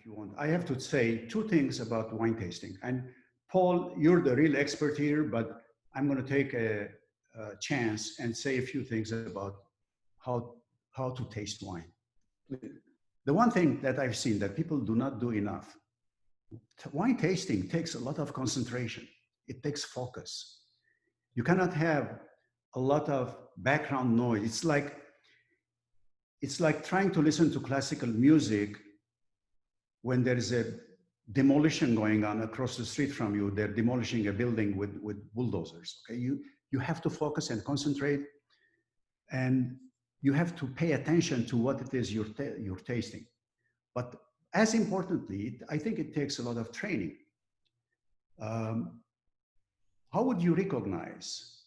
if you want. I have to say two things about wine tasting. And Paul, you're the real expert here, but I'm going to take a chance and say a few things about how, how to taste wine. The one thing that I've seen that people do not do enough, wine tasting takes a lot of concentration. It takes focus. You cannot have a lot of background noise. It's like trying to listen to classical music when there is a demolition going on across the street from you. They're demolishing a building with bulldozers. Okay, you have to focus and concentrate, and you have to pay attention to what it is you're tasting. But as importantly, I think it takes a lot of training. How would you recognize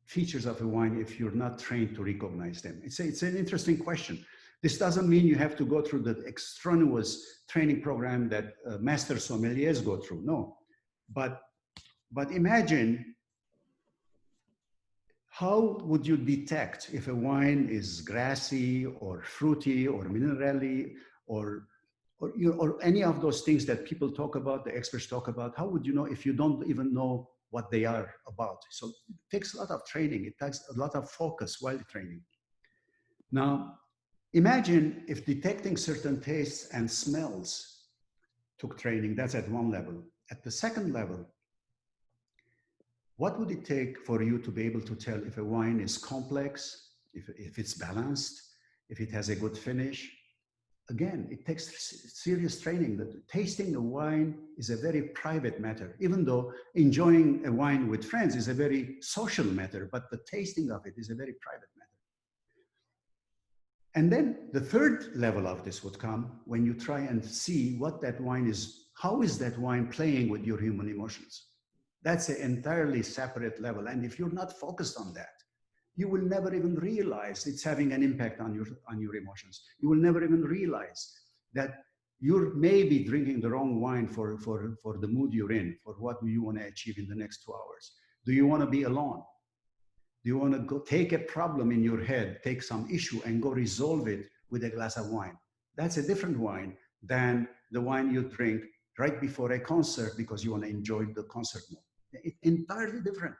features of a wine if you're not trained to recognize them? It's an interesting question. This doesn't mean you have to go through the extraneous training program that master sommeliers go through. No, but imagine, how would you detect if a wine is grassy or fruity or minerally or any of those things that people talk about, the experts talk about? How would you know if you don't even know what they are about? So it takes a lot of training. It takes a lot of focus while training. Now, imagine if detecting certain tastes and smells took training. That's at one level. At the second level, what would it take for you to be able to tell if a wine is complex, if it's balanced, if it has a good finish? Again, it takes serious training. That tasting a wine is a very private matter, even though enjoying a wine with friends is a very social matter, but the tasting of it is a very private matter. And then the third level of this would come when you try and see what that wine is, how is that wine playing with your human emotions? That's an entirely separate level. And if you're not focused on that, you will never even realize it's having an impact on your emotions. You will never even realize that you're maybe drinking the wrong wine for the mood you're in, for what you want to achieve in the next 2 hours. Do you want to be alone? Do you want to go take a problem in your head, take some issue and go resolve it with a glass of wine? That's a different wine than the wine you drink right before a concert because you want to enjoy the concert more. It's entirely different.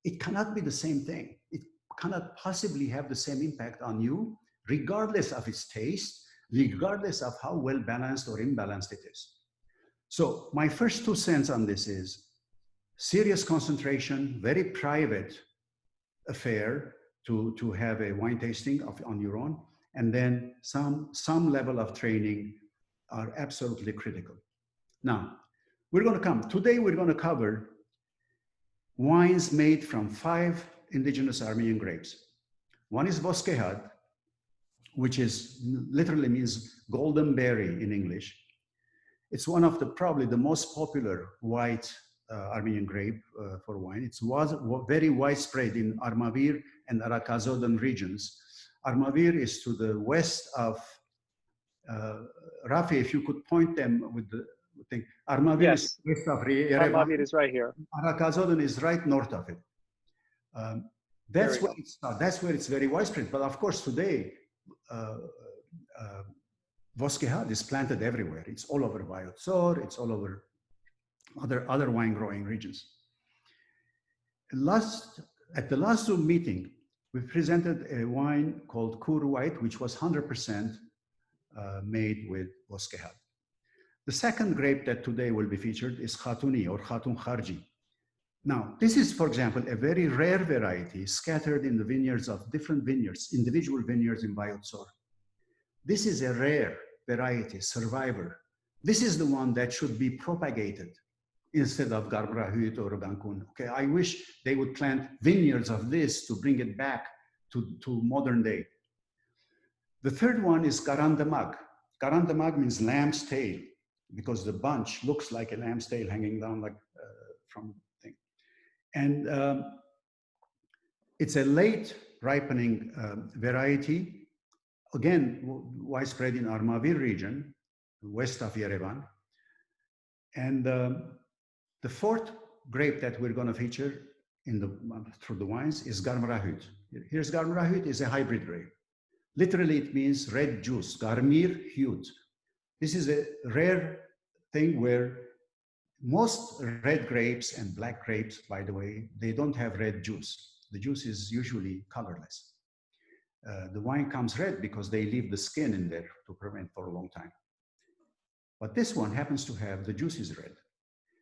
It cannot be the same thing. It cannot possibly have the same impact on you, regardless of its taste, regardless of how well balanced or imbalanced it is. So my first 2 cents on this is serious concentration, very private affair to have a wine tasting on your own, and then some level of training are absolutely critical. Now, today we're going to cover wines made from 5 indigenous Armenian grapes. One is Voskehad, which literally means golden berry in English. It's one of probably the most popular white Armenian grape for wine. It was very widespread in Armavir and Arakazodon regions. Armavir is to the west of, Rafi, if you could point them with the thing. Armavir is west of Yerevan. Armavir is right here. Arakazodon is right north of it. That's where it's very widespread. But of course, today, Voskehad is planted everywhere. It's all over Vayotsor, it's all over other wine growing regions. At the last Zoom meeting, we presented a wine called Kur White, which was 100% made with Voskehad. The second grape that today will be featured is Khatuni or Khatun Kharji. Now, this is, for example, a very rare variety scattered in the vineyards of different vineyards, individual vineyards in Vayotsor. This is a rare variety, survivor. This is the one that should be propagated instead of Garbrahut or Gankun. Okay, I wish they would plant vineyards of this to bring it back to modern day. The third one is Garandamag. Garandamag means lamb's tail because the bunch looks like a lamb's tail hanging down like from the thing. And it's a late ripening variety, again, widespread in Armavir region, west of Yerevan. And the fourth grape that we're going to feature through the wines is Garmrahut. Here's Garmrahut is a hybrid grape. Literally, it means red juice, Garmir Hut. This is a rare thing where most red grapes and black grapes, by the way, they don't have red juice. The juice is usually colorless. The wine comes red because they leave the skin in there to ferment for a long time. But this one happens to have the juice is red.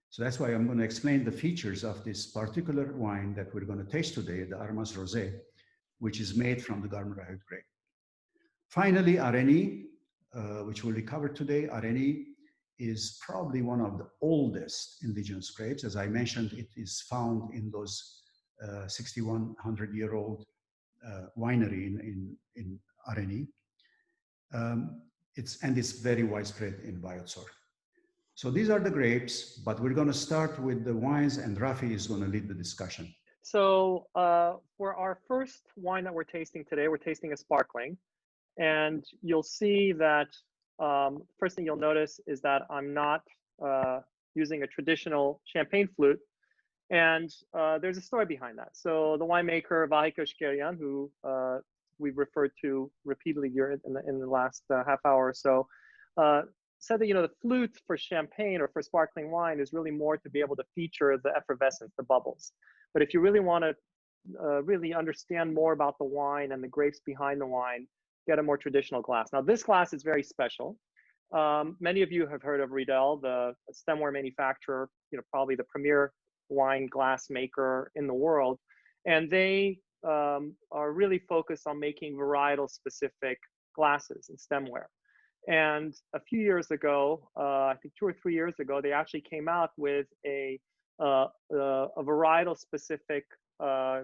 So that's why I'm going to explain the features of this particular wine that we're going to taste today, the Armas Rosé, which is made from the Garmenrehut grape. Finally, Areni, which we'll cover today. Areni is probably one of the oldest indigenous grapes. As I mentioned, it is found in those 6,100-year-old winery in Areni. It's very widespread in Vayotsor. So these are the grapes, but we're going to start with the wines, and Rafi is going to lead the discussion. So for our first wine that we're tasting today, we're tasting a sparkling. And you'll see that first thing you'll notice is that I'm not using a traditional champagne flute. And there's a story behind that. So the winemaker Vahan Kashkarian, who we've referred to repeatedly in the last half hour or so, said that, the flute for champagne or for sparkling wine is really more to be able to feature the effervescence, the bubbles. But if you really want to really understand more about the wine and the grapes behind the wine, get a more traditional glass. Now, this glass is very special. Many of you have heard of Riedel, the stemware manufacturer, probably the premier wine glass maker in the world. And they are really focused on making varietal specific glasses and stemware. And a few years ago, I think 2 or 3 years ago, they actually came out with a varietal specific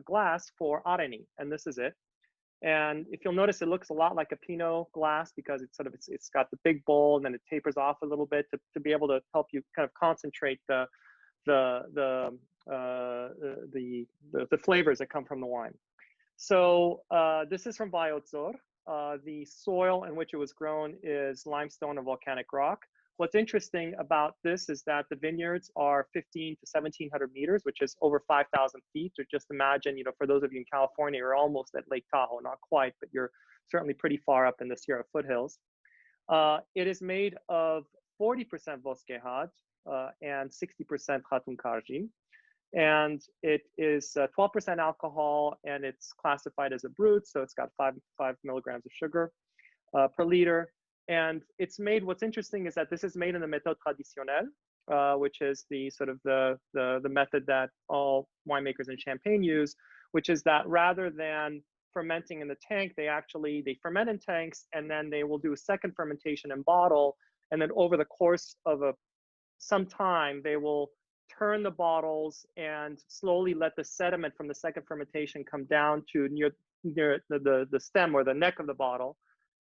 glass for Areni, and this is it. And if you'll notice, it looks a lot like a Pinot glass because it's got the big bowl and then it tapers off a little bit to be able to help you kind of concentrate the flavors that come from the wine. So this is from Vayotsor. The soil in which it was grown is limestone and volcanic rock. What's interesting about this is that the vineyards are 1,500 to 1,700 meters, which is over 5,000 feet. So just imagine, for those of you in California, you're almost at Lake Tahoe, not quite, but you're certainly pretty far up in the Sierra foothills. It is made of 40% Voskhehad and 60% Khatun Karji. And it is 12% alcohol, and it's classified as a brut, so it's got 5 milligrams of sugar per liter. And it's made, what's interesting is that this is made in the méthode traditionnelle, which is the sort of the method that all winemakers in Champagne use, which is that rather than fermenting in the tank, they ferment in tanks, and then they will do a second fermentation and bottle. And then over the course of some time, they will turn the bottles and slowly let the sediment from the second fermentation come down to near the stem or the neck of the bottle.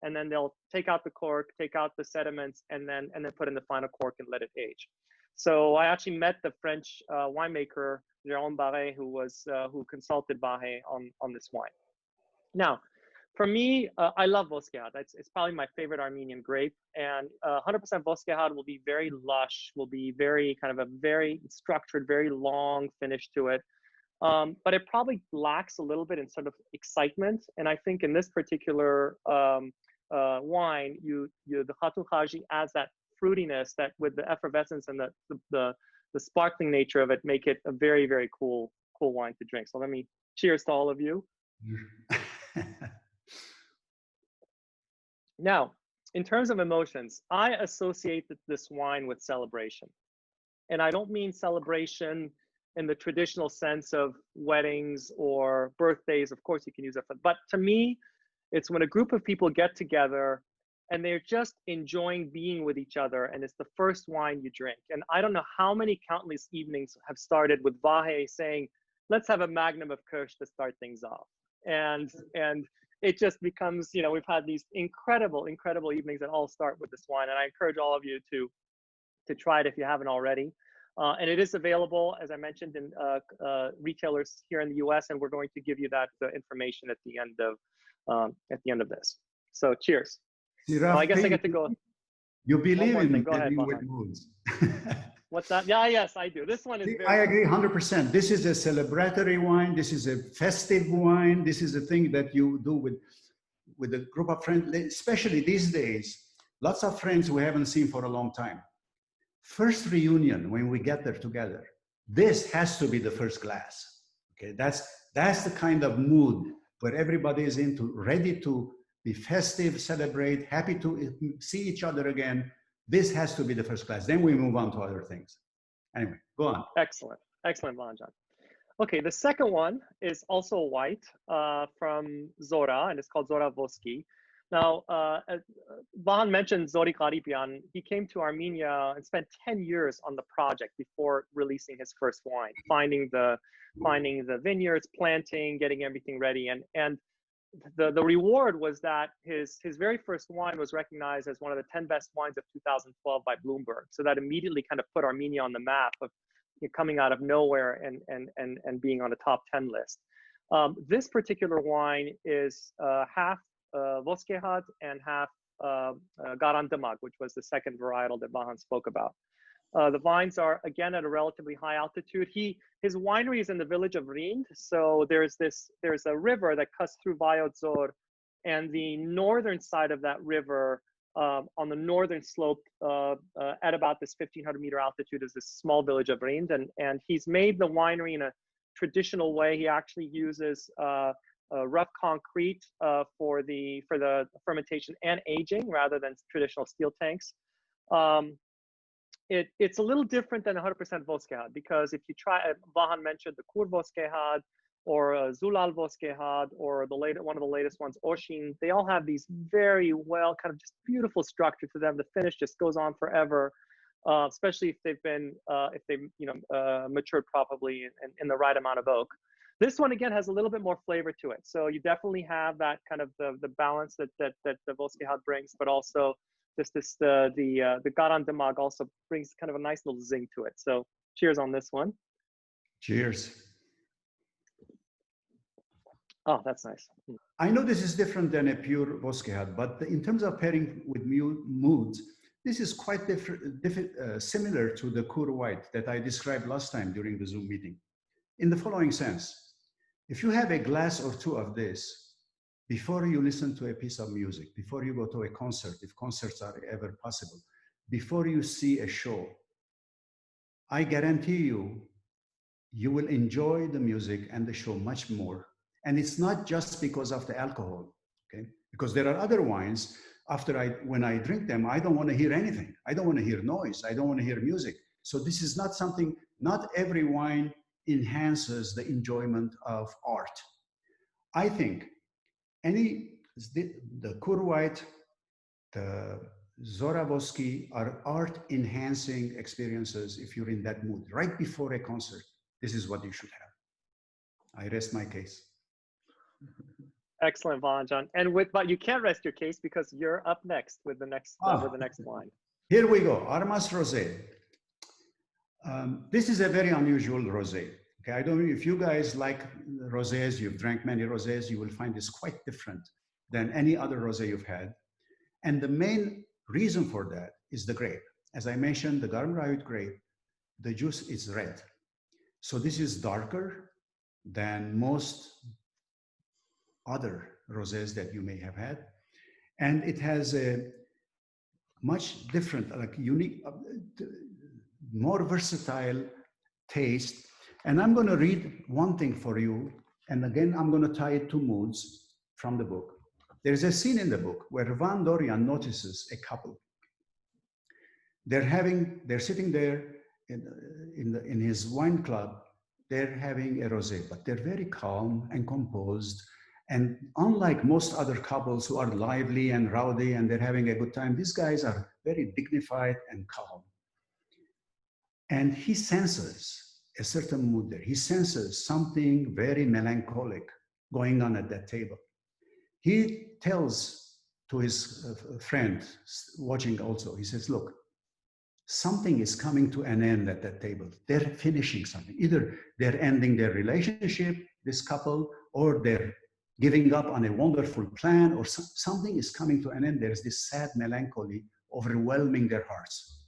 And then they'll take out the cork, take out the sediments, and then put in the final cork and let it age. So I actually met the French winemaker, Jérôme Barret, who consulted Vahan on this wine. Now, for me, I love Voskhehad. It's probably my favorite Armenian grape. And 100% Voskhehad will be very lush, will be very kind of a very structured, very long finish to it. But it probably lacks a little bit in sort of excitement. And I think in this particular wine, the Khatun Karji adds that fruitiness that with the effervescence and the sparkling nature of it make it a very, very cool wine to drink. So let me cheers to all of you. Now, in terms of emotions, I associate this wine with celebration. And I don't mean celebration in the traditional sense of weddings or birthdays. Of course, you can use it, but to me, it's when a group of people get together and they're just enjoying being with each other, and it's the first wine you drink. And I don't know how many countless evenings have started with Vahan saying, let's have a magnum of Kirsch to start things off. And it just becomes, we've had these incredible evenings that all start with this wine. And I encourage all of you to try it if you haven't already. And it is available, as I mentioned, in retailers here in the US, and we're going to give you that information at the end of this. So cheers. Well, I guess I get to go. You believe in Go ahead, with moods. What's that? Yeah, yes, I do. This one is I agree 100%. This is a celebratory wine. This is a festive wine. This is a thing that you do with a group of friends, especially these days. Lots of friends we haven't seen for a long time. First reunion, when we get there together, this has to be the first glass. Okay, that's the kind of mood where everybody is ready to be festive, celebrate, happy to see each other again. This has to be the first glass. Then we move on to other things. Anyway, go on. Excellent, excellent, Vahan. Okay, the second one is also white from Zora, and it's called Zora Voski. Now, Vahan mentioned Zori Karipian. He came to Armenia and spent 10 years on the project before releasing his first wine, finding the vineyards, planting, getting everything ready. And the reward was that his very first wine was recognized as one of the 10 best wines of 2012 by Bloomberg. So that immediately kind of put Armenia on the map of coming out of nowhere and being on a top 10 list. This particular wine is half Voskehad and half Garan Damag, which was the second varietal that Vahan spoke about. The vines are, again, at a relatively high altitude. His winery is in the village of Rind. So there's a river that cuts through Vayotzor, and the northern side of that river, on the northern slope, at about this 1,500 meter altitude, is this small village of Rind. And he's made the winery in a traditional way. He actually uses rough concrete for the fermentation and aging rather than traditional steel tanks. It's a little different than 100% Voskehad, because if you try, Vahan mentioned the Kur Voskehad or Zulal Voskehad or one of the latest ones, Oshin, they all have these very well, kind of just beautiful structure to them. The finish just goes on forever, especially if they've matured properly in the right amount of oak. This one, again, has a little bit more flavor to it. So you definitely have that kind of the balance that the Voskehad brings, but also the Garan Damag also brings kind of a nice little zing to it. So cheers on this one. Cheers. Oh, that's nice. I know this is different than a pure Voskehad, but in terms of pairing with moods, this is quite similar to the Kur White that I described last time during the Zoom meeting. In the following sense, if you have a glass or two of this, before you listen to a piece of music, before you go to a concert, if concerts are ever possible, before you see a show, I guarantee you will enjoy the music and the show much more. And it's not just because of the alcohol, okay? Because there are other wines, when I drink them, I don't want to hear anything. I don't want to hear noise. I don't want to hear music. So this is not something, not every wine enhances the enjoyment of art. I think the Kur White, the Zora Voski are art enhancing experiences if you're in that mood. Right before a concert, this is what you should have. I rest my case. Excellent, Vahan. But you can't rest your case because you're up next with the next wine. Here we go, Armas Rosé. This is a very unusual rosé. Okay, I don't know if you guys like rosés, you've drank many rosés, you will find this quite different than any other rosé you've had. And the main reason for that is the grape. As I mentioned, the Garam Rayut grape, the juice is red. So this is darker than most other rosés that you may have had. And it has a much different, like unique, more versatile taste. And I'm going to read one thing for you. And again, I'm going to tie it to moods from the book. There's a scene in the book where Van Dorian notices a couple. They're sitting there in his wine club. They're having a rosé, but they're very calm and composed. And unlike most other couples who are lively and rowdy and they're having a good time, these guys are very dignified and calm. And he senses a certain mood there. He senses something very melancholic going on at that table. He tells to his friend watching also, he says, look, something is coming to an end at that table. They're finishing something. Either they're ending their relationship, this couple, or they're giving up on a wonderful plan, or something is coming to an end. There's this sad melancholy overwhelming their hearts.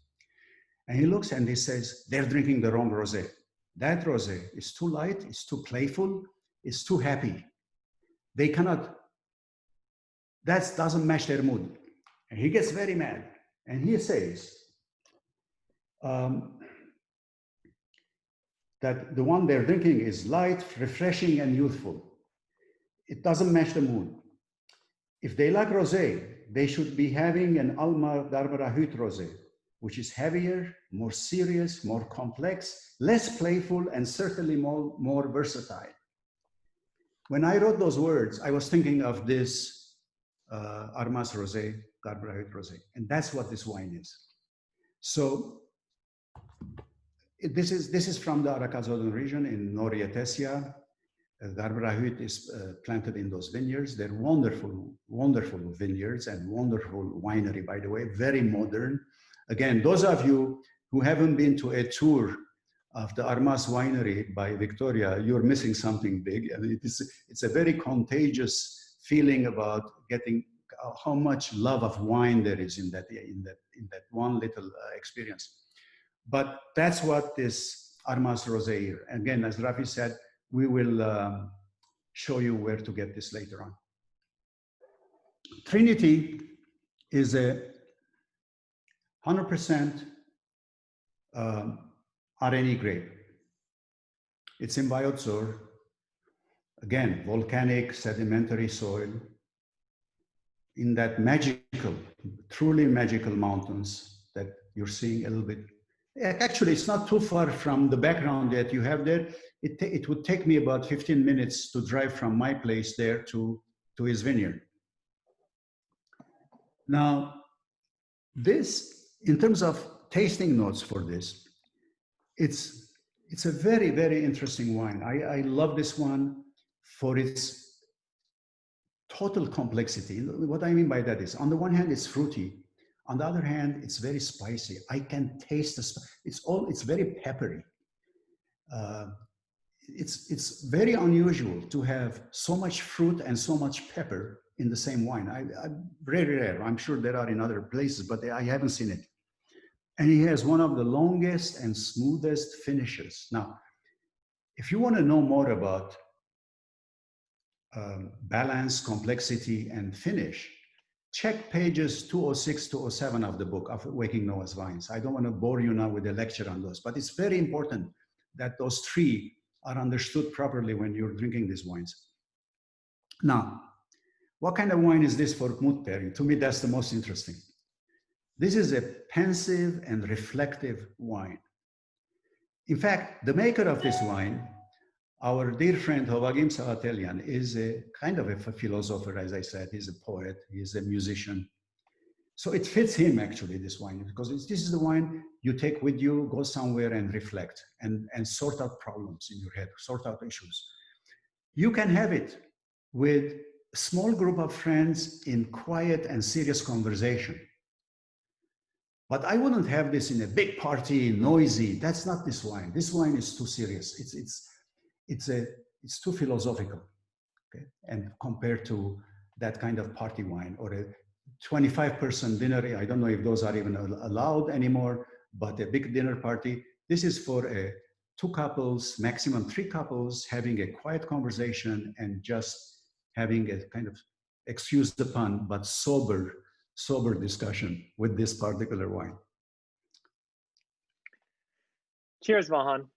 And he looks and he says, they're drinking the wrong rosé. That rosé is too light, it's too playful, it's too happy. They cannot, that doesn't match their mood. And he gets very mad. And he says um, that the one they're drinking is light, refreshing, and youthful. It doesn't match the mood. If they like rosé, they should be having an Alma d'Arbara Hüt rosé, which is heavier, more serious, more complex, less playful, and certainly more versatile. When I wrote those words, I was thinking of this Armas Rosé, d'Arbara Hüt rosé, and that's what this wine is. So this is from the Arakazodan region in Norietesia. D'Arbara Hüt is planted in those vineyards. They're wonderful, wonderful vineyards and wonderful winery, by the way, very modern. Again, those of you who haven't been to a tour of the Armas winery by Victoria, you're missing something big. I mean, it's a very contagious feeling about getting how much love of wine there is in that one little experience. But that's what this Armas Rosé here. Again, as Rafi said, we will show you where to get this later on. Trinity is a 100% RNE grape. It's in Biotsur. Again, volcanic sedimentary soil in that magical, truly magical mountains that you're seeing a little bit. Actually, it's not too far from the background that you have there. It would take me about 15 minutes to drive from my place there to his vineyard. Now, this, in terms of tasting notes for this, it's a very, very interesting wine. I love this one for its total complexity. What I mean by that is, on the one hand, it's fruity. On the other hand, it's very spicy. I can taste the it's very peppery. It's very unusual to have so much fruit and so much pepper in the same wine. Very rare. I'm sure there are in other places, but I haven't seen it. And he has one of the longest and smoothest finishes. Now, if you want to know more about balance, complexity, and finish, check pages 206, 207 of the book of Waking Noah's Vines. I don't want to bore you now with a lecture on those, but it's very important that those three are understood properly when you're drinking these wines. Now, what kind of wine is this for mood pairing? To me, that's the most interesting. This is a pensive and reflective wine. In fact, the maker of this wine, our dear friend Hovagim Savatelian, is a kind of a philosopher, as I said. He's a poet, he's a musician. So it fits him, actually, this wine, because this is the wine you take with you, go somewhere and reflect and sort out problems in your head, sort out issues. You can have it with a small group of friends in quiet and serious conversation. But I wouldn't have this in a big party, noisy. That's not this wine. This wine is too serious. It's too philosophical, okay? And compared to that kind of party wine or a 25-person dinner, I don't know if those are even allowed anymore, but a big dinner party. This is for 2 couples, maximum 3 couples, having a quiet conversation and just having a kind of, excuse the pun, but sober discussion with this particular wine. Cheers, Vahan.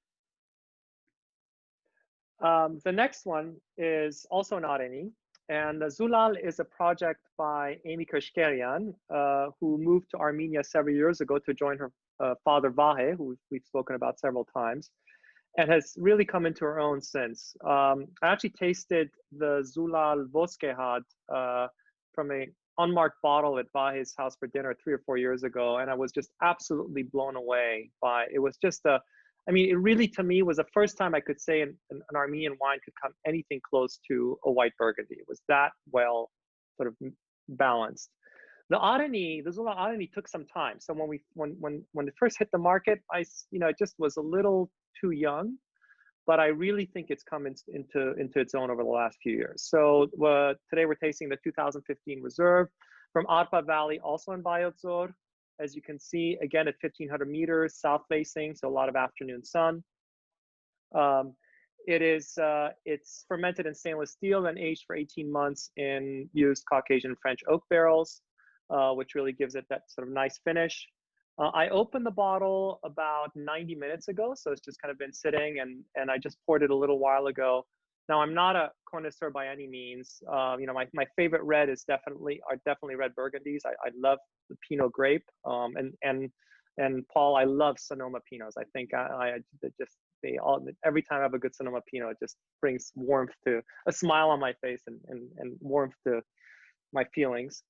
The next one is also not any, and Zulal is a project by Amy Kashkarian, who moved to Armenia several years ago to join her father Vahe, who we've spoken about several times, and has really come into her own since. I actually tasted the Zulal Voskehad from a unmarked bottle at Vahe's house for dinner 3 or 4 years ago, and I was just absolutely blown away by it. Was just I mean, it really, to me, was the first time I could say an Armenian wine could come anything close to a white Burgundy. It was that well sort of balanced. The Zula Adani took some time. So when it first hit the market, it just was a little too young, but I really think it's come into its own over the last few years. So today we're tasting the 2015 Reserve from Arpa Valley, also in Biotsur. As you can see, again, at 1,500 meters, south facing, so a lot of afternoon sun. It's fermented in stainless steel and aged for 18 months in used Caucasian French oak barrels. which really gives it that sort of nice finish. I opened the bottle about 90 minutes ago, so it's just kind of been sitting, and I just poured it a little while ago. Now, I'm not a connoisseur by any means. You know, my favorite red are definitely red Burgundies. I love the Pinot grape, and Paul, I love Sonoma Pinots. I think they all, every time I have a good Sonoma Pinot, it just brings warmth to a smile on my face and warmth to my feelings.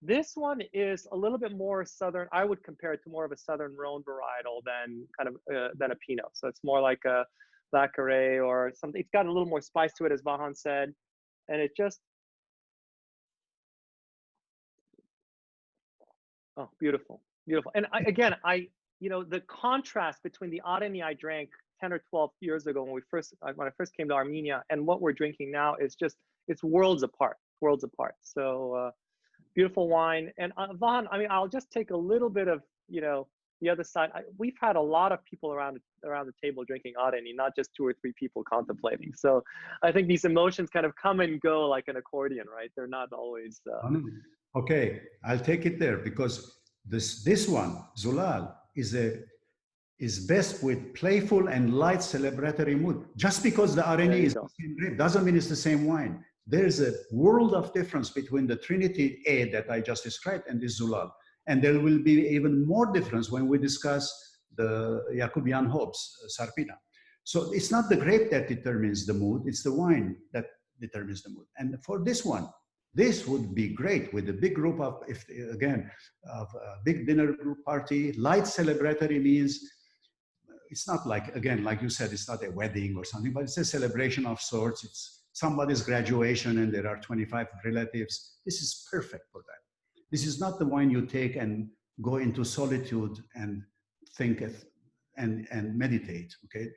This one is a little bit more southern. I would compare it to more of a southern Rhone varietal than a Pinot. So it's more like a Thackeray or something. It's got a little more spice to it, as Vahan said, and it just, oh, beautiful, beautiful. And you know, the contrast between the Areni I drank 10 or 12 years ago when I first came to Armenia and what we're drinking now is just, it's worlds apart, worlds apart. So beautiful wine. And Vahan, I mean, I'll just take a little bit of, you know, the other side. We've had a lot of people around the table drinking Areni, not just 2 or 3 people contemplating. So I think these emotions kind of come and go like an accordion, right? They're not always. Okay, I'll take it there because this one, Zulal, is best with playful and light celebratory mood. Just because the Areni is the same grape doesn't mean it's the same wine. There's a world of difference between the Trinity A that I just described and this Zulal. And there will be even more difference when we discuss the Jacobian Hobbs, Sarpina. So it's not the grape that determines the mood, it's the wine that determines the mood. And for this one, this would be great with a big group of, of a big dinner group party. Light celebratory means it's not like, again, like you said, it's not a wedding or something, but it's a celebration of sorts. It's somebody's graduation and there are 25 relatives. This is perfect for that. This is not the wine you take and go into solitude and think and meditate, okay?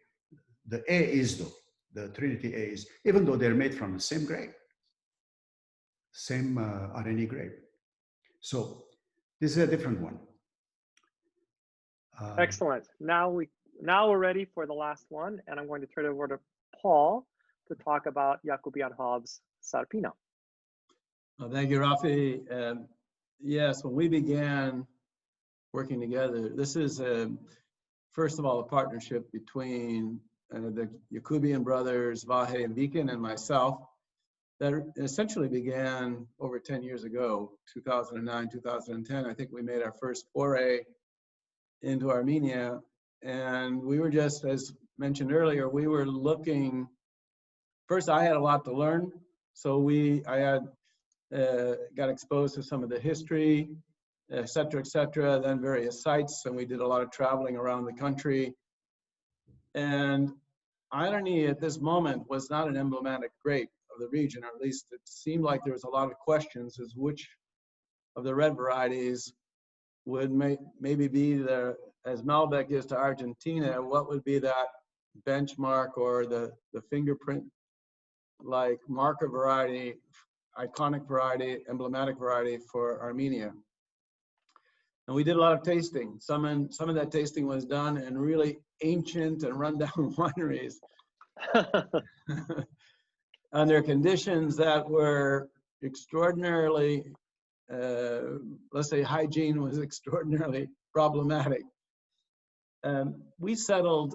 The A is though, the Trinity A is, even though they're made from the same grape, same Areni grape. So this is a different one. Excellent. Now we're ready for the last one, and I'm going to turn it over to Paul to talk about Jacobian Hobbs Sarpina. Well, thank you, Rafi. Yes, when we began working together, this is first of all a partnership between the Jacobian brothers, Vahe and Viken, and myself that essentially began over 10 years ago, 2009, 2010. I think we made our first foray into Armenia, and we were just, as mentioned earlier, we were looking, first I had a lot to learn, so I had got exposed to some of the history, et cetera, then various sites, and we did a lot of traveling around the country. And Areni at this moment was not an emblematic grape of the region, or at least it seemed like there was a lot of questions as which of the red varieties would maybe be the, as Malbec is to Argentina, what would be that benchmark or the fingerprint like marker variety, iconic variety, emblematic variety for Armenia. And we did a lot of tasting. Some of that tasting was done in really ancient and rundown wineries under conditions that were extraordinarily, let's say hygiene was extraordinarily problematic. We settled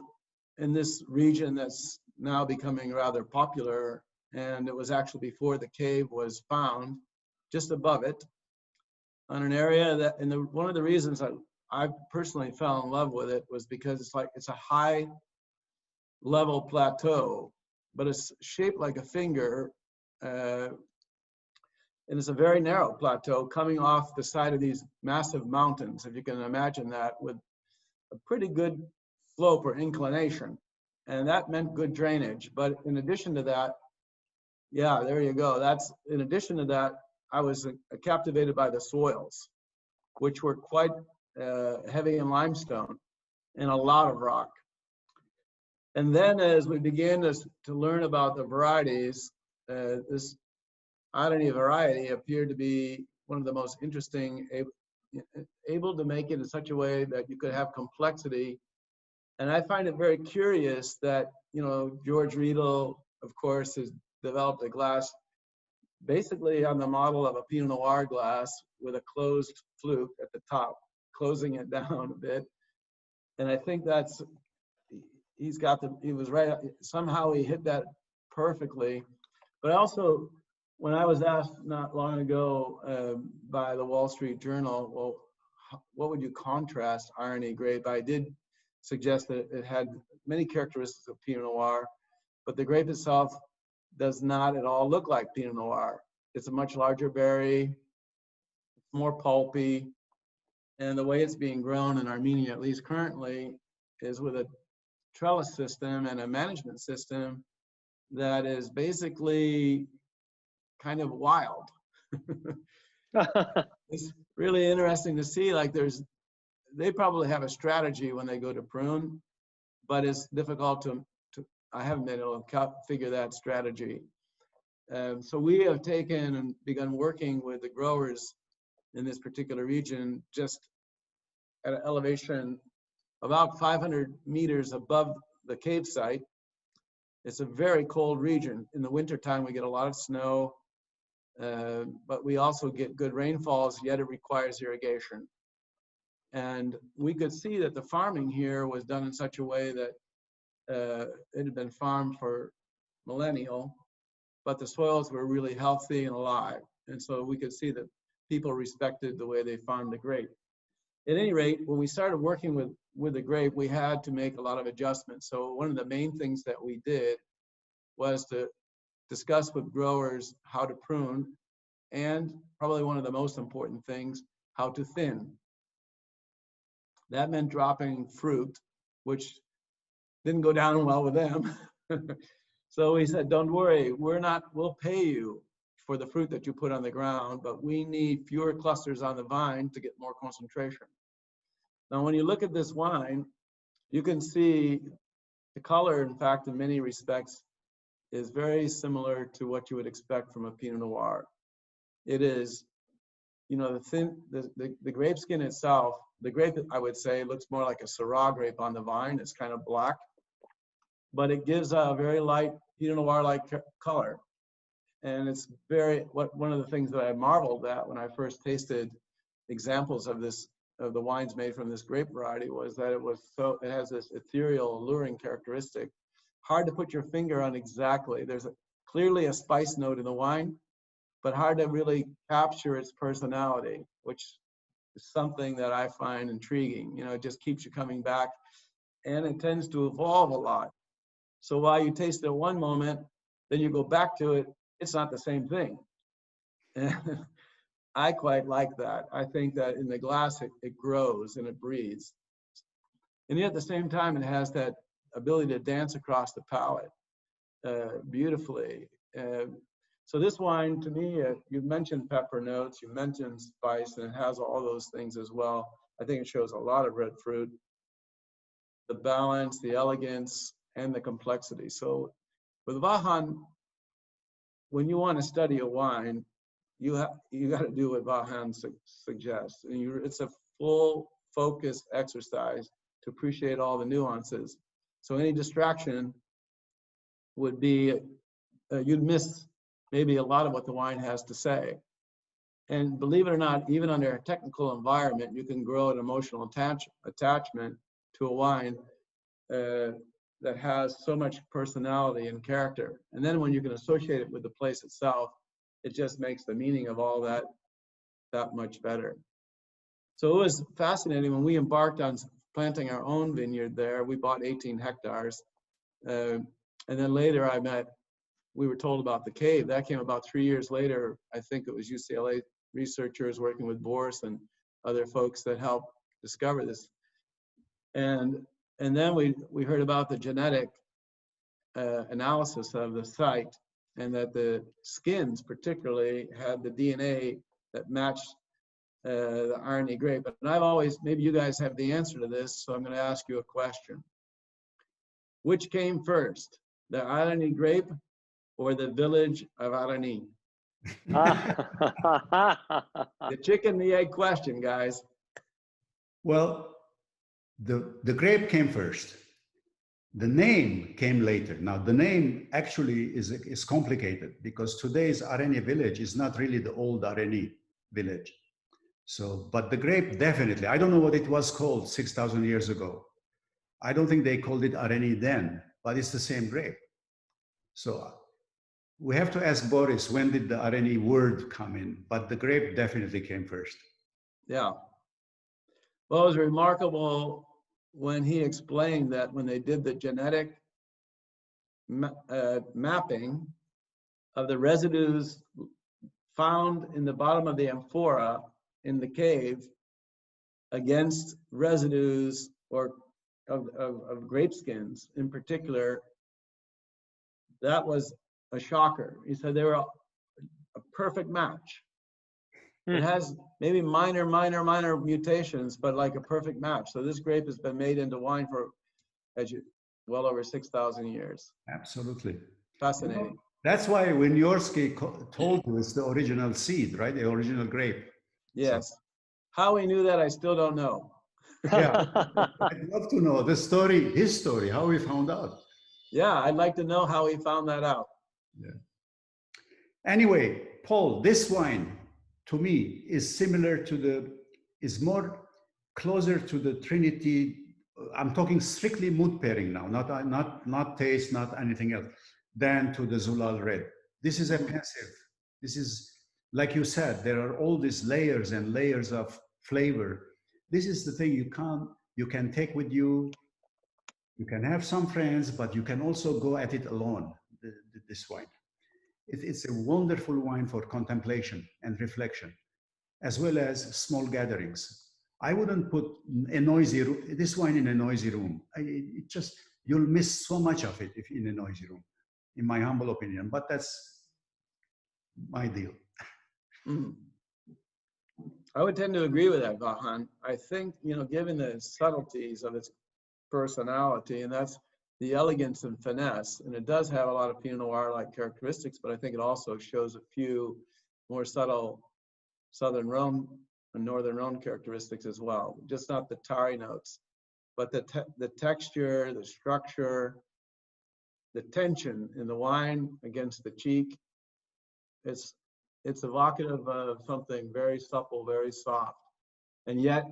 in this region that's now becoming rather popular, and it was actually before the cave was found, just above it, on an area that, and one of the reasons I personally fell in love with it was because it's a high level plateau, but it's shaped like a finger, and it's a very narrow plateau coming off the side of these massive mountains, if you can imagine that, with a pretty good slope or inclination. And that meant good drainage. But in addition to that, yeah, there you go. In addition to that, I was captivated by the soils, which were quite heavy in limestone and a lot of rock. And then as we began to learn about the varieties, this Areni variety appeared to be one of the most interesting, able to make it in such a way that you could have complexity. And I find it very curious that, George Riedel, of course, has developed a glass basically on the model of a Pinot Noir glass with a closed fluke at the top, closing it down a bit. And I think that's, he was right. Somehow he hit that perfectly. But also, when I was asked not long ago by the Wall Street Journal, well, what would you contrast irony grape? I did suggest that it had many characteristics of Pinot Noir, but the grape itself does not at all look like Pinot Noir. It's a much larger berry, more pulpy, and the way it's being grown in Armenia, at least currently, is with a trellis system and a management system that is basically kind of wild. It's really interesting to see, like they probably have a strategy when they go to prune, but it's difficult to I haven't been able to figure that strategy. So we have taken and begun working with the growers in this particular region, just at an elevation about 500 meters above the cave site. It's a very cold region. In the wintertime, we get a lot of snow, but we also get good rainfalls, yet it requires irrigation. And we could see that the farming here was done in such a way that it had been farmed for millennial, but the soils were really healthy and alive. And so we could see that people respected the way they farmed the grape. At any rate, when we started working with the grape, we had to make a lot of adjustments. So one of the main things that we did was to discuss with growers how to prune, and probably one of the most important things, how to thin. That meant dropping fruit, which didn't go down well with them. So we said, don't worry, we'll pay you for the fruit that you put on the ground, but we need fewer clusters on the vine to get more concentration. Now, when you look at this wine, you can see the color, in fact, in many respects, is very similar to what you would expect from a Pinot Noir. It is, you know, the grape skin itself, the grape, I would say, looks more like a Syrah grape on the vine. It's kind of black, but it gives a very light Pinot Noir-like color. And it's one of the things that I marveled at when I first tasted examples of the wines made from this grape variety was that it has this ethereal, alluring characteristic. Hard to put your finger on exactly. There's clearly a spice note in the wine, but hard to really capture its personality, which is something that I find intriguing. You know, it just keeps you coming back, and it tends to evolve a lot. So while you taste it at one moment, then you go back to it, it's not the same thing. And I quite like that. I think that in the glass, it grows and it breathes. And yet at the same time, it has that ability to dance across the palate beautifully. So this wine, to me, you mentioned pepper notes, you mentioned spice, and it has all those things as well. I think it shows a lot of red fruit, the balance, the elegance, and the complexity. So with Vahan, when you want to study a wine, you got to do what Vahan suggests. And it's a full focused exercise to appreciate all the nuances. So any distraction would be, you'd miss maybe a lot of what the wine has to say. And believe it or not, even under a technical environment, you can grow an emotional attachment to a wine that has so much personality and character. And then when you can associate it with the place itself, it just makes the meaning of all that much better. So it was fascinating when we embarked on planting our own vineyard there. We bought 18 hectares. And then later we were told about the cave. That came about 3 years later. I think it was UCLA researchers working with Boris and other folks that helped discover this. And then we heard about the genetic analysis of the site, and that the skins particularly had the DNA that matched the irony grape. And I've always, maybe you guys have the answer to this, so I'm going to ask you a question. Which came first, the irony grape or the village of Arani? The chicken, the egg question, guys. Well, the grape came first. The name came later. Now, the name actually is complicated because today's Areni village is not really the old Areni village. So, but the grape definitely, I don't know what it was called 6,000 years ago. I don't think they called it Areni then, but it's the same grape. So we have to ask Boris, when did the Areni word come in? But the grape definitely came first. Yeah. Well, it was remarkable when he explained that when they did the genetic mapping of the residues found in the bottom of the amphora in the cave against residues of grape skins in particular, that was a shocker. He said they were a perfect match. It has maybe minor mutations, but like a perfect match. So this grape has been made into wine for well over 6,000 years. Absolutely. Fascinating. That's why when Yorsky told you it's the original seed, right? The original grape. Yes. So, how he knew that, I still don't know. yeah, I'd love to know the story, his story, how he found out. Yeah, I'd like to know how he found that out. Yeah. Anyway, Paul, this wine to me is similar to is more closer to the Trinity. I'm talking strictly mood pairing now, not taste, not anything else, than to the Zulal Red. This is a pensive. This is, like you said, there are all these layers and layers of flavor. This is the thing you can take with you. You can have some friends, but you can also go at it alone, this wine. It's a wonderful wine for contemplation and reflection, as well as small gatherings. I wouldn't put this wine in a noisy room. You'll miss so much of it if in a noisy room, in my humble opinion, but that's my deal. Mm. I would tend to agree with that, Vahan. I think, given the subtleties of its personality, and that's the elegance and finesse, and it does have a lot of Pinot Noir-like characteristics, but I think it also shows a few more subtle Southern Rhone and Northern Rhone characteristics as well. Just not the tarry notes, but the texture, the structure, the tension in the wine against the cheek. It's evocative of something very supple, very soft, and yet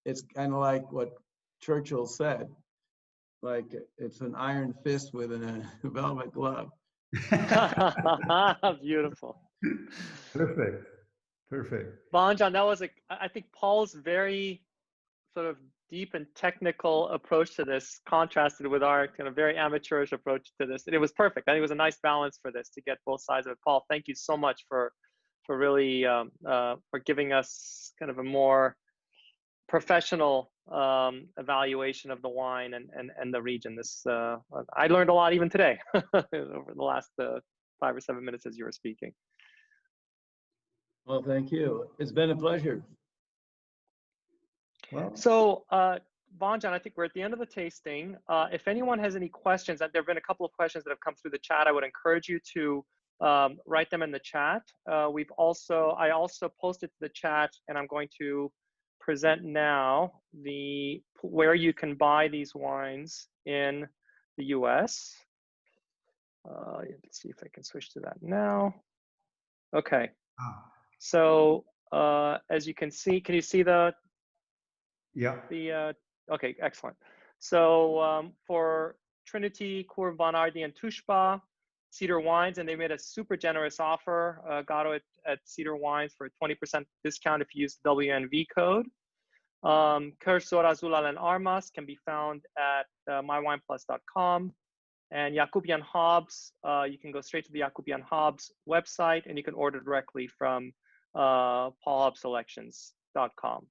it's kind of like what Churchill said, like it's an iron fist with a velvet glove. Beautiful. Perfect. Vahan, that was I think Paul's very sort of deep and technical approach to this contrasted with our kind of very amateurish approach to this. And it was perfect. I think it was a nice balance for this to get both sides of it. Paul, thank you so much for really for giving us kind of a more professional evaluation of the wine and the region. I learned a lot even today over the last 5 or 7 minutes as you were speaking. Well, thank you. It's been a pleasure. Well, so Vahan, I think we're at the end of the tasting. If anyone has any questions, there have been a couple of questions that have come through the chat. I would encourage you to write them in the chat. I also posted to the chat, and I'm going to present now where you can buy these wines in the US. Let's see if I can switch to that now. Okay. So as you can see, can you see okay, excellent. So for Trinity, Cour Vanardi, and Tushpa, Cedar Wines, and they made a super generous offer. Got it at Cedar Wines for a 20% discount if you use the WNV code. Cursora, Zulal, and Armas can be found at mywineplus.com. And Yakubian Hobbs, you can go straight to the Yakubian Hobbs website, and you can order directly from paulhobbsselections.com.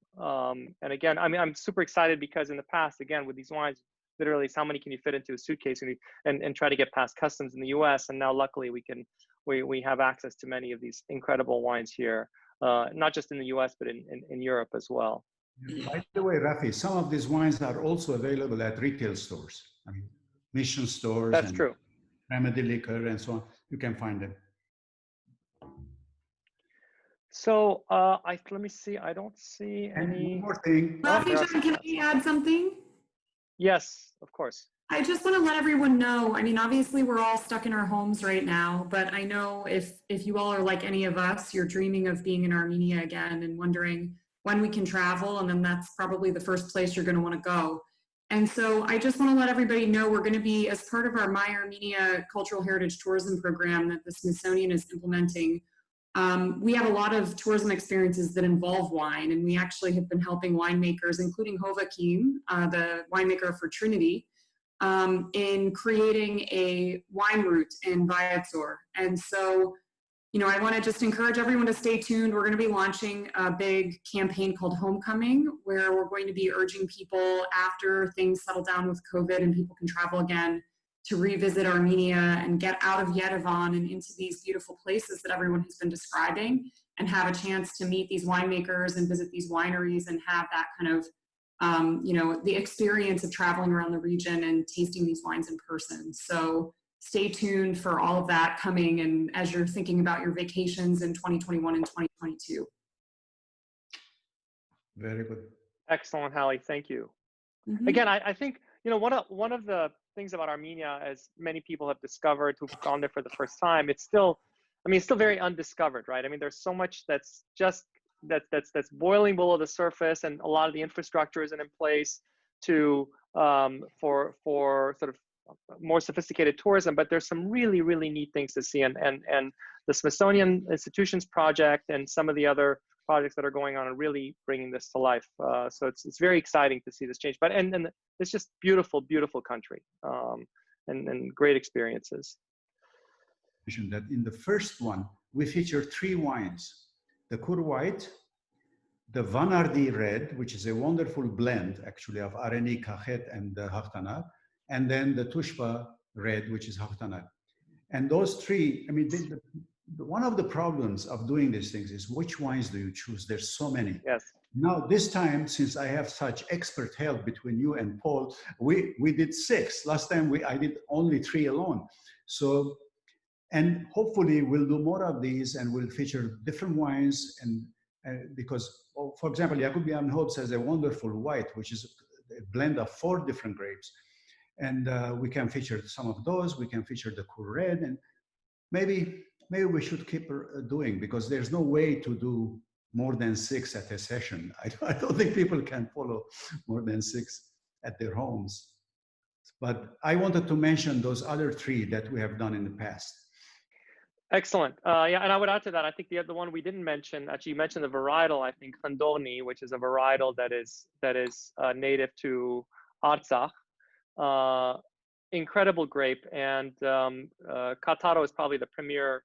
And again, I mean, I'm super excited because in the past, again, with these wines, literally, how many can you fit into a suitcase and try to get past customs in the US? And now, luckily, we have access to many of these incredible wines here, not just in the US, but in Europe as well. By the way, Rafi, some of these wines are also available at retail stores. I mean, Mission stores. That's true. Remedy Liquor and so on. You can find them. So let me see. I don't see any. And one more thing. Rafi, can I add something? Yes, of course. I just want to let everyone know, I mean, obviously we're all stuck in our homes right now, but I know if you all are like any of us, you're dreaming of being in Armenia again and wondering when we can travel, and then that's probably the first place you're going to want to go. And so I just want to let everybody know we're going to be, as part of our My Armenia Cultural Heritage Tourism Program that the Smithsonian is implementing, we have a lot of tourism experiences that involve wine, and we actually have been helping winemakers, including Hova Kim, the winemaker for Trinity, in creating a wine route in Vayatzor. And so, you know, I want to just encourage everyone to stay tuned. We're going to be launching a big campaign called Homecoming, where we're going to be urging people, after things settle down with COVID and people can travel again, to revisit Armenia and get out of Yerevan and into these beautiful places that everyone has been describing, and have a chance to meet these winemakers and visit these wineries and have that kind of, you know, the experience of traveling around the region and tasting these wines in person. So stay tuned for all of that coming, and as you're thinking about your vacations in 2021 and 2022. Very good. Excellent, Hallie. Thank you. Mm-hmm. Again, I think, you know, one of the things about Armenia, as many people have discovered who've gone there for the first time, it's still, I mean, it's still very undiscovered, right? I mean, there's so much that's just that's boiling below the surface, and a lot of the infrastructure isn't in place to for sort of more sophisticated tourism. But there's some really neat things to see, and the Smithsonian Institutions Project and some of the other projects that are going on are really bringing this to life. So it's very exciting to see this change. But and it's just beautiful country, and great experiences. That in the first one we feature 3 wines: the Kur White, the Vanardi Red, which is a wonderful blend actually of Areni, Kachet, and Haftanar, and then the Tushpa Red, which is Haftanar. And those 3, I mean, one of the problems of doing these things is which wines do you choose? There's so many. Yes. Now, this time, since I have such expert help between you and Paul, we did 6. Last time I did only 3 alone. So, and hopefully we'll do more of these, and we'll feature different wines. And because, for example, Yakubian Hobs has a wonderful white, which is a blend of 4 different grapes. And we can feature some of those. We can feature the Kur Red, and maybe we should keep doing, because there's no way to do more than 6 at a session. I don't think people can follow more than 6 at their homes. But I wanted to mention those other 3 that we have done in the past. Excellent. Yeah, and I would add to that, I think the other one we didn't mention, actually you mentioned the varietal, I think Khandoni, which is a varietal that is native to Artsakh. Incredible grape, and Kataro is probably the premier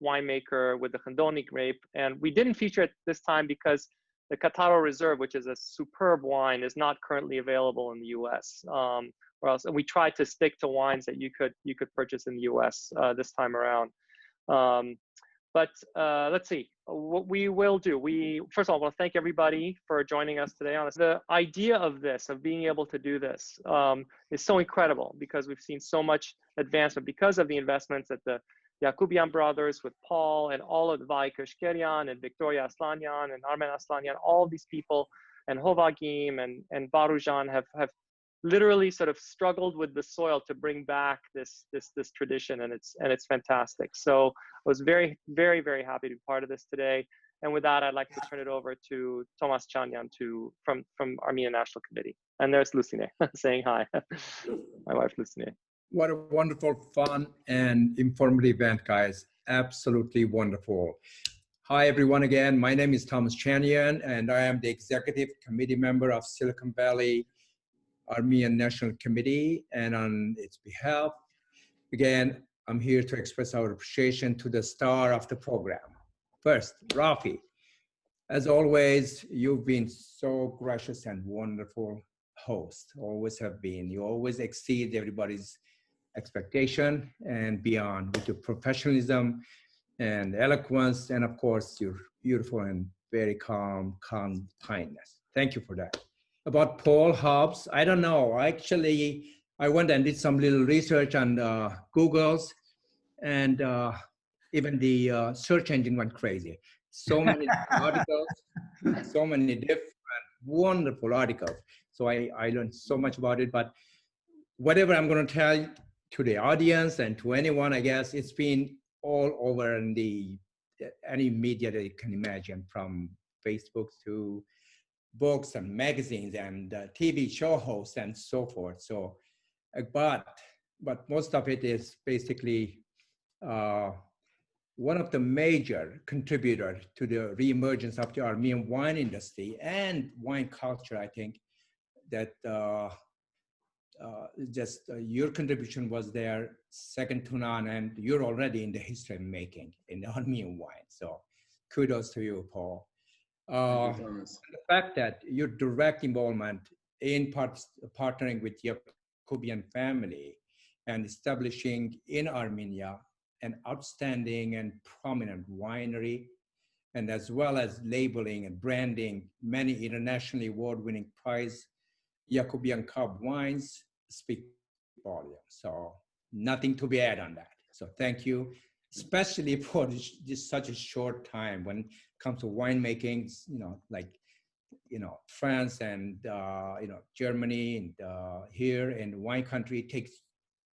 winemaker with the Khandoni grape. And we didn't feature it this time because the Kataro Reserve, which is a superb wine, is not currently available in the U.S. Or else we tried to stick to wines that you could purchase in the U.S. This time around. But let's see what we will do. First of all, I want to thank everybody for joining us today on this. The idea of this, of being able to do this, is so incredible, because we've seen so much advancement because of the investments that the Yakubian brothers with Paul and all of the Vai Kashkerian and Victoria Aslanyan and Armen Aslanyan, all of these people, and Hovagim and Barujan have literally sort of struggled with the soil to bring back this tradition, and it's fantastic. So I was very happy to be part of this today. And with that, I'd like to turn it over to Thomas Chanyan from Armenian National Committee. And there's Lucine saying hi, my wife Lucine. What a wonderful, fun, and informative event, guys. Absolutely wonderful. Hi, everyone, again. My name is Thomas Chanyan, and I am the Executive Committee member of Silicon Valley Armenian National Committee. And on its behalf, again, I'm here to express our appreciation to the star of the program. First, Rafi. As always, you've been so gracious and wonderful host, always have been. You always exceed everybody's expectation and beyond with your professionalism and eloquence, and of course, your beautiful and very calm kindness. Thank you for that. About Paul Hobbs, I don't know. Actually, I went and did some little research on Google's, and even the search engine went crazy. So many articles, so many different wonderful articles. So I learned so much about it. But whatever I'm going to tell to the audience and to anyone, I guess it's been all over in any media that you can imagine, from Facebook to books and magazines and TV show hosts and so forth. So, but most of it is basically one of the major contributors to the reemergence of the Armenian wine industry and wine culture. I think that your contribution was there, second to none, and you're already in the history making in the Armenian wine. So kudos to you, Paul. Thank you, Thomas. The fact that your direct involvement in partnering with Yacobian family and establishing in Armenia an outstanding and prominent winery, and as well as labeling and branding many internationally award-winning prize Yacobian Cab wines speak volumes. So nothing to be added on that. So thank you, especially for this such a short time when it comes to winemaking, France and, Germany and here in wine country, it takes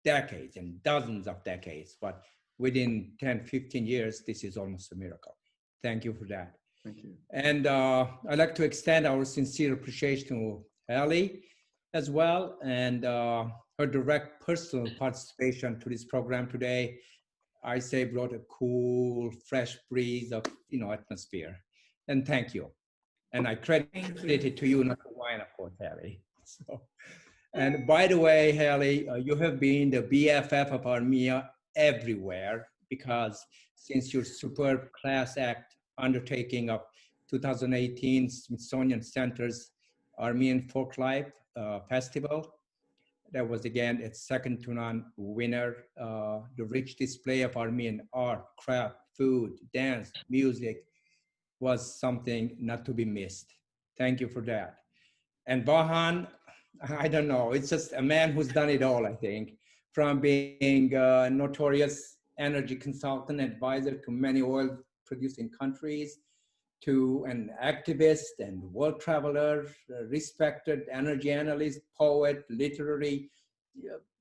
decades and dozens of decades, but within 10, 15 years, this is almost a miracle. Thank you for that. Thank you. And I'd like to extend our sincere appreciation to Ellie as well, and her direct personal participation to this program today, I say, brought a cool, fresh breeze of atmosphere. And thank you. And I credit it to you, not the wine, of course, Ellie. So, and by the way, Ellie, you have been the BFF of Armenia everywhere, because since your superb class act undertaking of 2018 Smithsonian Center's Armenian Folklife Festival, that was again its second to none winner. The rich display of Armenian art, craft, food, dance, music was something not to be missed. Thank you for that. And Vahan, I don't know, it's just a man who's done it all, I think, from being a notorious energy consultant, advisor to many oil producing countries, to an activist and world traveler, respected energy analyst, poet, literary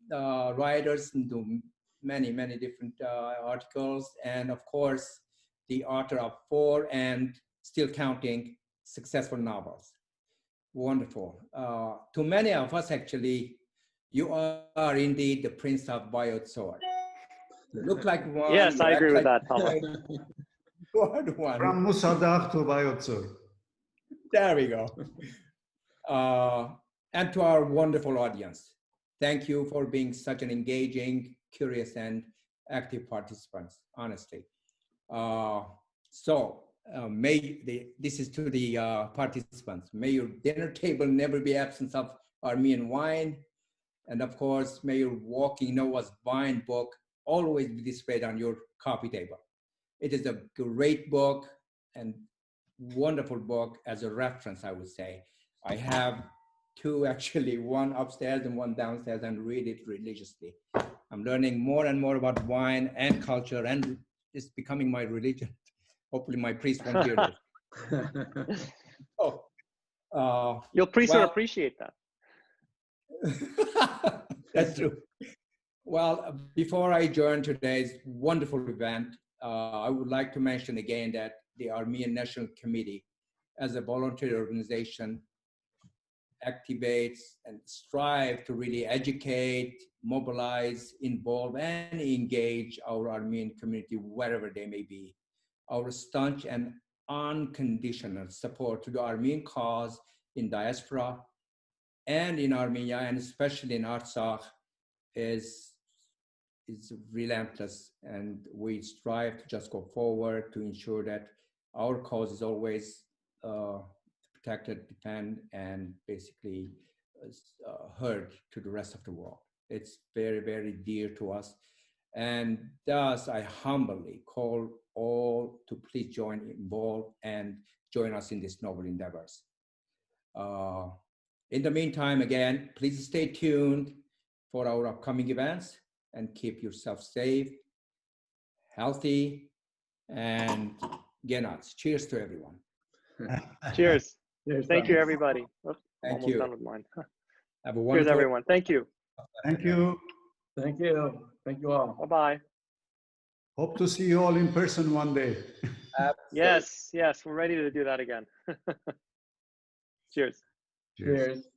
writers, into many, many different articles, and of course, the author of 4 and still counting successful novels. Wonderful. To many of us, actually, you are indeed the Prince of Vayotsor. You look like one. Yes, I agree with that, Thomas. Good one. From Musadagh to Vayotsor. There we go. And to our wonderful audience, thank you for being such an engaging, curious, and active participants, honestly. This is to the participants. May your dinner table never be absent of Armenian wine. And of course, may your Walking Noah's Wine book always be displayed on your coffee table. It is a great book and wonderful book as a reference, I would say. I have 2 actually, one upstairs and one downstairs, and read it religiously. I'm learning more and more about wine and culture, and it's becoming my religion. Hopefully my priest won't hear this. Your priest will appreciate that. That's true. Well, before I join today's wonderful event, I would like to mention again that the Armenian National Committee, as a voluntary organization, activates and strive to really educate, mobilize, involve, and engage our Armenian community wherever they may be. Our staunch and unconditional support to the Armenian cause in diaspora and in Armenia, and especially in Artsakh, is relentless, and we strive to just go forward to ensure that our cause is always protected, defended, and basically heard to the rest of the world. It's very, very dear to us. And thus, I humbly call all to please join involved and join us in these noble endeavors. In the meantime, again, please stay tuned for our upcoming events and keep yourself safe, healthy, and Genuts. Cheers to everyone. Cheers. Cheers, Thank you, Thomas. everybody. Oops, Thank almost you. done with mine. Have a Cheers, wonderful everyone. Thank you. Thank you. Thank you. Thank you all. Bye-bye. Hope to see you all in person one day. Yes, yes, we're ready to do that again. Cheers. Cheers. Cheers.